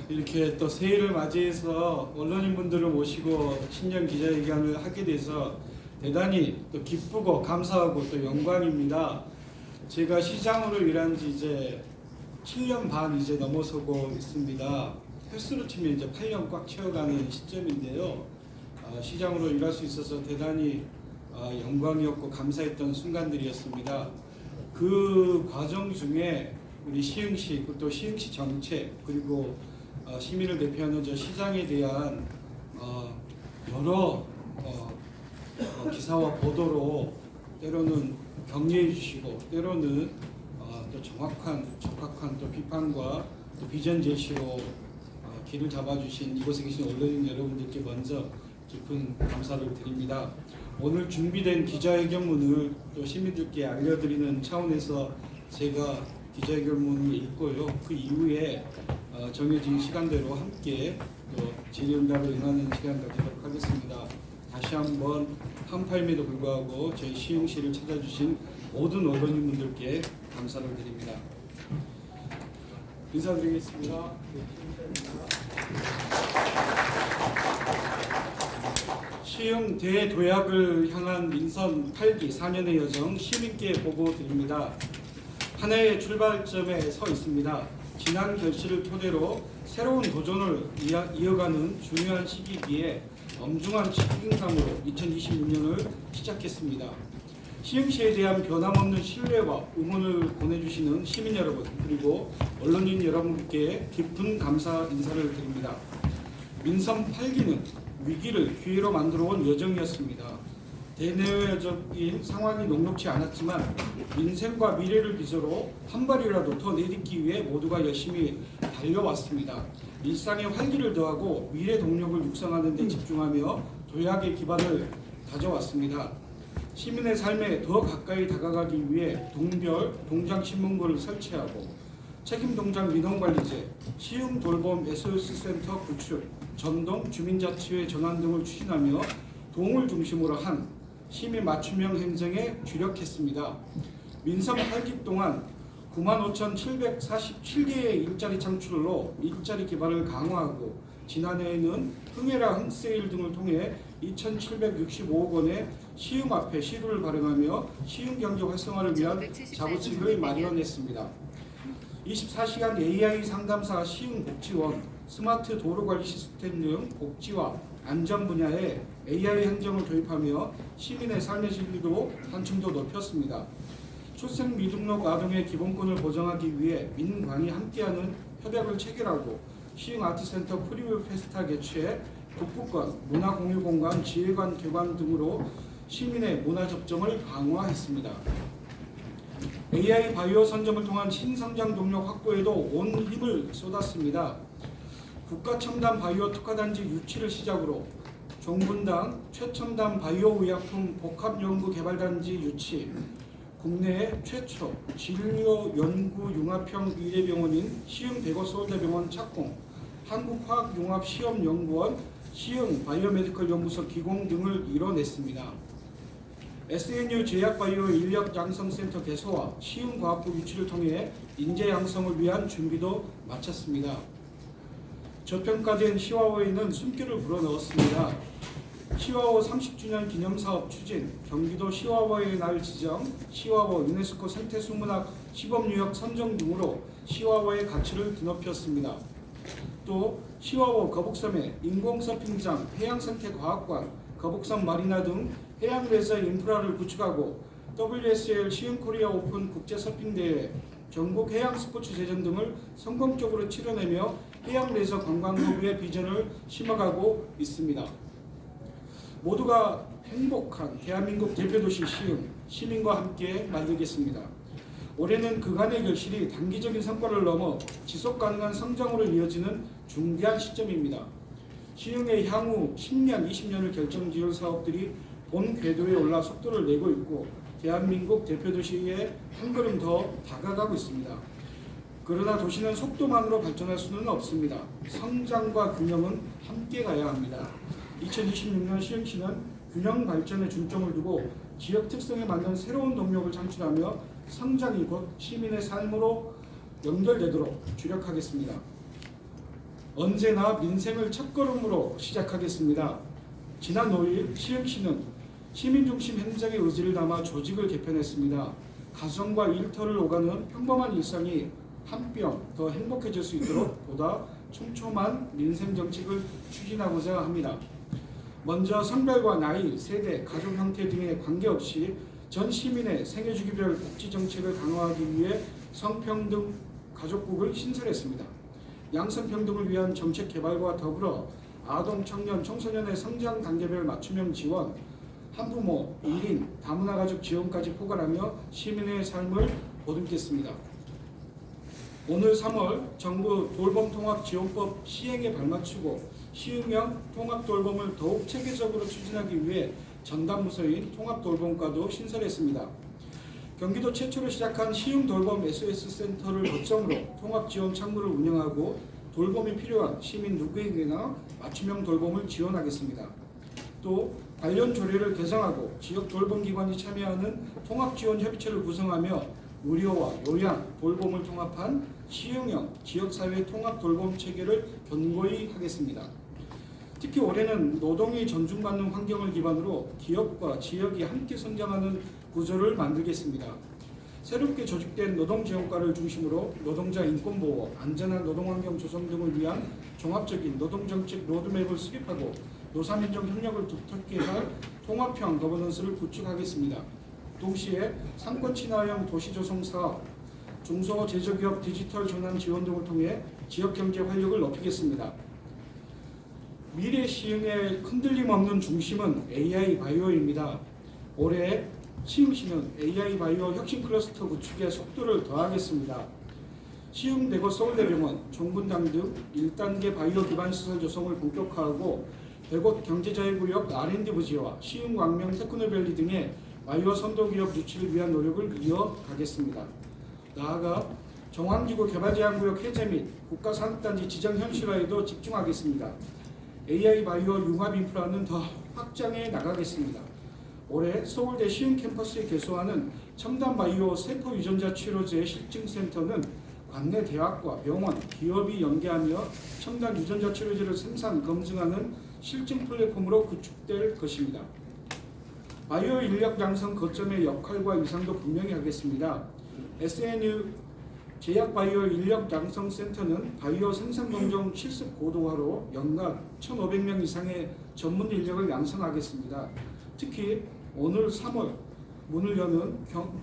이렇게 또 새해를 맞이해서 언론인분들을 모시고 신년 기자회견을 하게 돼서 대단히 또 기쁘고 감사하고 또 영광입니다. 제가 시장으로 일한 지 이제 7년 반 이제 넘어서고 있습니다. 횟수로 치면 이제 8년 꽉 채워가는 시점인데요. 시장으로 일할 수 있어서 대단히 영광이었고 감사했던 순간들이었습니다. 그 과정 중에 우리 시흥시 또 시흥시 정책 그리고 시민을 대표하는 저 시장에 대한 여러 기사와 보도로 때로는 격려해 주시고 때로는 또 적확한 또 비판과 또 비전 제시로 길을 잡아주신 이곳에 계신 언론인 여러분들께 먼저 깊은 감사를 드립니다. 오늘 준비된 기자회견문을 또 시민들께 알려드리는 차원에서 제가 기자회견문을 읽고요. 그 이후에 정해진 시간대로 함께 또 질의응답을 응하는 시간 가지도록 하겠습니다. 다시 한번 한파임에도 불구하고 저희 시흥시를 찾아주신 모든 언론인분들께 감사를 드립니다. 인사드리겠습니다. 시흥 대도약을 향한 민선 8기 4년의 여정 시민께 보고 드립니다. 하나의 출발점에 서 있습니다. 지난 결실을 토대로 새로운 도전을 이어가는 중요한 시기기에 엄중한 책임감으로 2026년을 시작했습니다. 시흥시에 대한 변함없는 신뢰와 응원을 보내주시는 시민 여러분 그리고 언론인 여러분께 깊은 감사 인사를 드립니다. 민선 8기는 위기를 기회로 만들어온 여정이었습니다. 대내외적인 상황이 녹록지 않았지만 민생과 미래를 기조로 한 발이라도 더 내딛기 위해 모두가 열심히 달려왔습니다. 일상에 활기를 더하고 미래 동력을 육성하는 데 집중하며 도약의 기반을 가져왔습니다. 시민의 삶에 더 가까이 다가가기 위해 동별 동장신문고를 설치하고 책임동장 민원관리제, 시흥돌봄 SOS센터 구축, 전동 주민자치회 전환 등을 추진하며 동을 중심으로 한 시민 맞춤형 행정에 주력했습니다. 민선 8기 동안 95,747개의 일자리 창출로 일자리 기반을 강화하고 지난해에는 흥해라 흥세일 등을 통해 2,765억 원의 시흥 앞에 시루를 발행하며 시흥 경제 활성화를 위한 자구책을 마련했습니다. 24시간 AI 상담사 시흥복지원, 스마트 도로관리 시스템 등 복지와 안전 분야에 AI 행정을 도입하며 시민의 삶의 질도 한층 더 높였습니다. 출생 미등록 아동의 기본권을 보장하기 위해 민관이 함께하는 협약을 체결하고 시흥 아트센터 프리뷰 페스타 개최, 북부권, 문화공유공간, 지혜관 개관 등으로 시민의 문화 접점을 강화했습니다. AI 바이오 선점을 통한 신성장 동력 확보에도 온 힘을 쏟았습니다. 국가 첨단 바이오 특화단지 유치를 시작으로 종분당 최첨단 바이오 의약품 복합연구개발단지 유치, 국내 최초 진료연구융합형 의대병원인 시흥 대거서울대병원 착공, 한국화학융합시험연구원 시흥 바이오메디컬 연구소 기공 등을 이뤄냈습니다. SNU 제약바이오 인력 양성센터 개소와 시흥과학부 유치를 통해 인재 양성을 위한 준비도 마쳤습니다. 저평가된 시와워에는 숨결을 불어넣었습니다. 시와워 30주년 기념사업 추진, 경기도 시와워의 날 지정, 시와워 유네스코 생태수문학 시범유역 선정 등으로 시와워의 가치를 드높였습니다. 또 시와워 거북섬에 인공서핑장, 해양생태과학관, 거북섬 마리나 등 해양레저 인프라를 구축하고 WSL 시흥코리아 오픈 국제서핑대회, 전국 해양스포츠 제전 등을 성공적으로 치러내며 해양레저 관광노브의 비전을 심어가고 있습니다. 모두가 행복한 대한민국 대표도시 시흥, 시민과 함께 만들겠습니다. 올해는 그간의 결실이 단기적인 성과를 넘어 지속가능한 성장으로 이어지는 중대한 시점입니다. 시흥의 향후 10년, 20년을 결정지을 사업들이 본 궤도에 올라 속도를 내고 있고 대한민국 대표도시에 한 걸음 더 다가가고 있습니다. 그러나 도시는 속도만으로 발전할 수는 없습니다. 성장과 균형은 함께 가야 합니다. 2026년 시흥시는 균형 발전에 중점을 두고 지역 특성에 맞는 새로운 동력을 창출하며 성장이 곧 시민의 삶으로 연결되도록 주력하겠습니다. 언제나 민생을 첫걸음으로 시작하겠습니다. 지난 5일 시흥시는 시민중심 행정의 의지를 담아 조직을 개편했습니다. 가정과 일터를 오가는 평범한 일상이 한 뼘 더 행복해질 수 있도록 보다 촘촘한 민생 정책을 추진하고자 합니다. 먼저 성별과 나이, 세대, 가족 형태 등에 관계없이 전 시민의 생애주기별 복지 정책을 강화하기 위해 성평등 가족국을 신설했습니다. 양성평등을 위한 정책 개발과 더불어 아동, 청년, 청소년의 성장 단계별 맞춤형 지원, 한부모, 1인, 다문화 가족 지원까지 포괄하며 시민의 삶을 보듬겠습니다. 오늘 3월 정부 돌봄통합지원법 시행에 발맞추고 시흥형 통합돌봄을 더욱 체계적으로 추진하기 위해 전담부서인 통합돌봄과도 신설했습니다. 경기도 최초로 시작한 시흥돌봄 SOS센터를 거점으로 통합지원 창구를 운영하고 돌봄이 필요한 시민 누구에게나 맞춤형 돌봄을 지원하겠습니다. 또 관련 조례를 개정하고 지역 돌봄기관이 참여하는 통합지원협의체를 구성하며 의료와 요양, 돌봄을 통합한 시흥형 지역사회 통합돌봄 체계를 견고히 하겠습니다. 특히 올해는 노동이 존중받는 환경을 기반으로 기업과 지역이 함께 성장하는 구조를 만들겠습니다. 새롭게 조직된 노동지원과를 중심으로 노동자 인권보호, 안전한 노동환경 조성 등을 위한 종합적인 노동정책 로드맵을 수립하고 노사민족 협력을 두텁게 할 통합형 거버넌스를 구축하겠습니다. 동시에 상권 친화형 도시조성 사업, 중소제조기업 디지털 전환 지원 등을 통해 지역경제 활력을 높이겠습니다. 미래 시흥의 흔들림 없는 중심은 AI 바이오입니다. 올해 시흥시는 AI 바이오 혁신 클러스터 구축에 속도를 더하겠습니다. 시흥대고 서울대병원, 종분당 등 1단계 바이오 기반 시설 조성을 본격화하고 100곳 경제자유구역 R&D 부지와 시흥광명 테크노밸리 등의 바이오 선도기업 유치를 위한 노력을 이어가겠습니다. 나아가 정황지구 개발제한구역 해제 및 국가산업단지 지정 현실화에도 집중하겠습니다. AI 바이오 융합 인프라는 더 확장해 나가겠습니다. 올해 서울대 시흥 캠퍼스에 개소하는 첨단 바이오 세포 유전자 치료제 실증센터는 관내 대학과 병원, 기업이 연계하며 첨단 유전자 치료제를 생산, 검증하는 실증 플랫폼으로 구축될 것입니다. 바이오 인력 양성 거점의 역할과 위상도 분명히 하겠습니다. SNU 제약바이오 인력 양성센터는 바이오 생산 공정 실습 고도화로 연간 1,500명 이상의 전문 인력을 양성하겠습니다. 특히 오늘 3월 문을 여는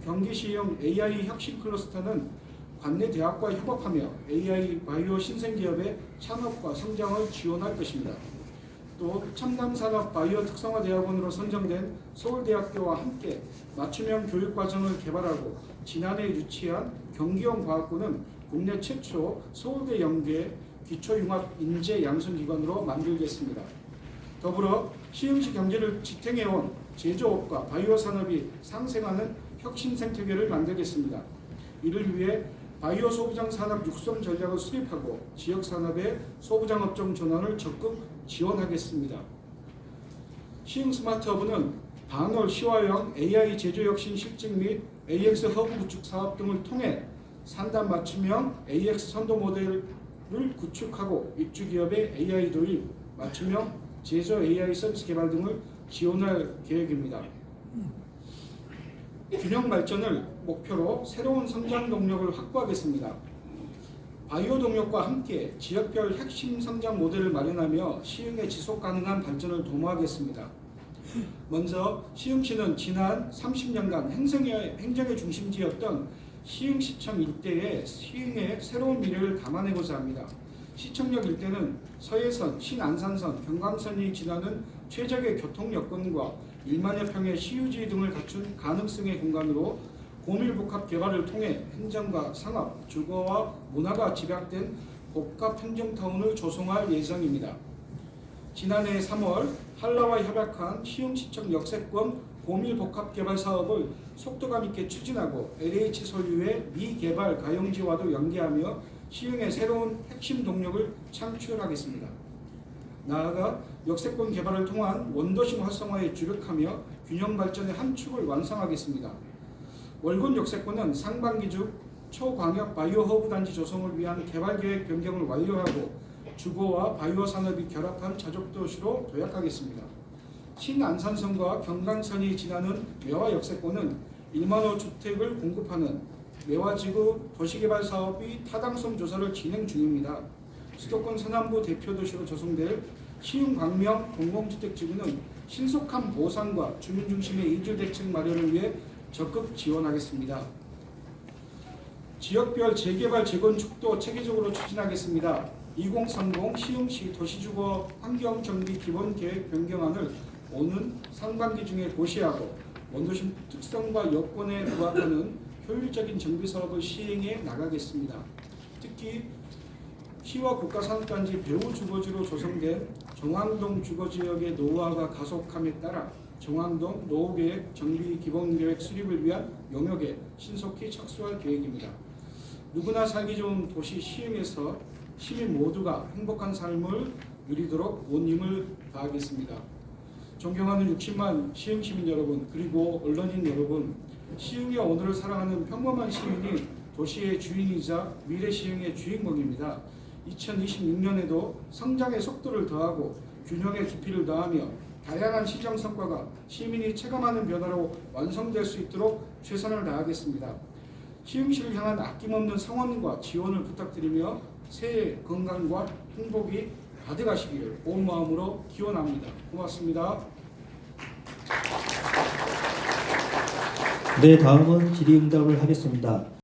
경기시형 AI 혁신 클러스터는 관내 대학과 협업하며 AI 바이오 신생기업의 창업과 성장을 지원할 것입니다. 또 첨단산업 바이오 특성화대학원으로 선정된 서울대학교와 함께 맞춤형 교육과정을 개발하고 지난해 유치한 경기형 과학고는 국내 최초 서울대 연계 기초융합 인재 양성기관으로 만들겠습니다. 더불어 시흥시 경제를 지탱해온 제조업과 바이오 산업이 상생하는 혁신 생태계를 만들겠습니다. 이를 위해 바이오 소부장 산업 육성 전략을 수립하고 지역 산업의 소부장 업종 전환을 적극 지원하겠습니다. 시흥 스마트허브는 반월 시화형 AI 제조 혁신 실증 및 AX 허브 구축 사업 등을 통해 산단 맞춤형 AX 선도 모델을 구축하고 입주 기업의 AI 도입, 맞춤형 제조 AI 서비스 개발 등을 지원할 계획입니다. 균형 발전을 목표로 새로운 성장 동력을 확보하겠습니다. 바이오 동력과 함께 지역별 핵심 성장 모델을 마련하며 시흥의 지속 가능한 발전을 도모하겠습니다. 먼저 시흥시는 지난 30년간 행정의 중심지였던 시흥시청 일대에 시흥의 새로운 미래를 담아내고자 합니다. 시청역 일대는 서해선, 신안산선, 경광선이 지나는 최적의 교통 여건과 1만여 평의 시유지 등을 갖춘 가능성의 공간으로 고밀복합 개발을 통해 행정과 상업, 주거와 문화가 집약된 복합 행정타운을 조성할 예정입니다. 지난해 3월 한라와 협약한 시흥시청 역세권 고밀복합 개발 사업을 속도감 있게 추진하고 LH 소유의 미개발 가용지와도 연계하며 시흥의 새로운 핵심 동력을 창출하겠습니다. 나아가 역세권 개발을 통한 원도심 활성화에 주력하며 균형 발전의 한 축을 완성하겠습니다. 월곤 역세권은 상반기 중 초광역 바이오 허브 단지 조성을 위한 개발 계획 변경을 완료하고 주거와 바이오 산업이 결합한 자족 도시로 도약하겠습니다. 신안산선과 경강선이 지나는 매화 역세권은 1만 호 주택을 공급하는 매화지구 도시개발 사업이 타당성 조사를 진행 중입니다. 수도권 서남부 대표 도시로 조성될 시흥광명 공공주택지구는 신속한 보상과 주민 중심의 이주 대책 마련을 위해 적극 지원하겠습니다. 지역별 재개발 재건축도 체계적으로 추진하겠습니다. 2030 시흥시 도시주거 환경정비 기본계획 변경안을 오는 상반기 중에 고시하고 원도심 특성과 여건에 부합하는 효율적인 정비사업을 시행해 나가겠습니다. 특히 시와 국가산업단지 배후주거지로 조성된 정왕동 주거지역의 노후화가 가속함에 따라 정왕동 노후계획 정비 기본계획 수립을 위한 용역에 신속히 착수할 계획입니다. 누구나 살기 좋은 도시 시흥에서 시민 모두가 행복한 삶을 누리도록 온 힘을 다하겠습니다. 존경하는 60만 시흥 시민 여러분, 그리고 언론인 여러분, 시흥의 오늘을 사랑하는 평범한 시민이 도시의 주인이자 미래 시흥의 주인공입니다. 2026년에도 성장의 속도를 더하고 균형의 깊이를 더하며 다양한 시정 성과가 시민이 체감하는 변화로 완성될 수 있도록 최선을 다하겠습니다. 시흥시를 향한 아낌없는 성원과 지원을 부탁드리며 새해 건강과 행복이 가득하시기를 온 마음으로 기원합니다. 고맙습니다. 네, 다음은 질의응답을 하겠습니다.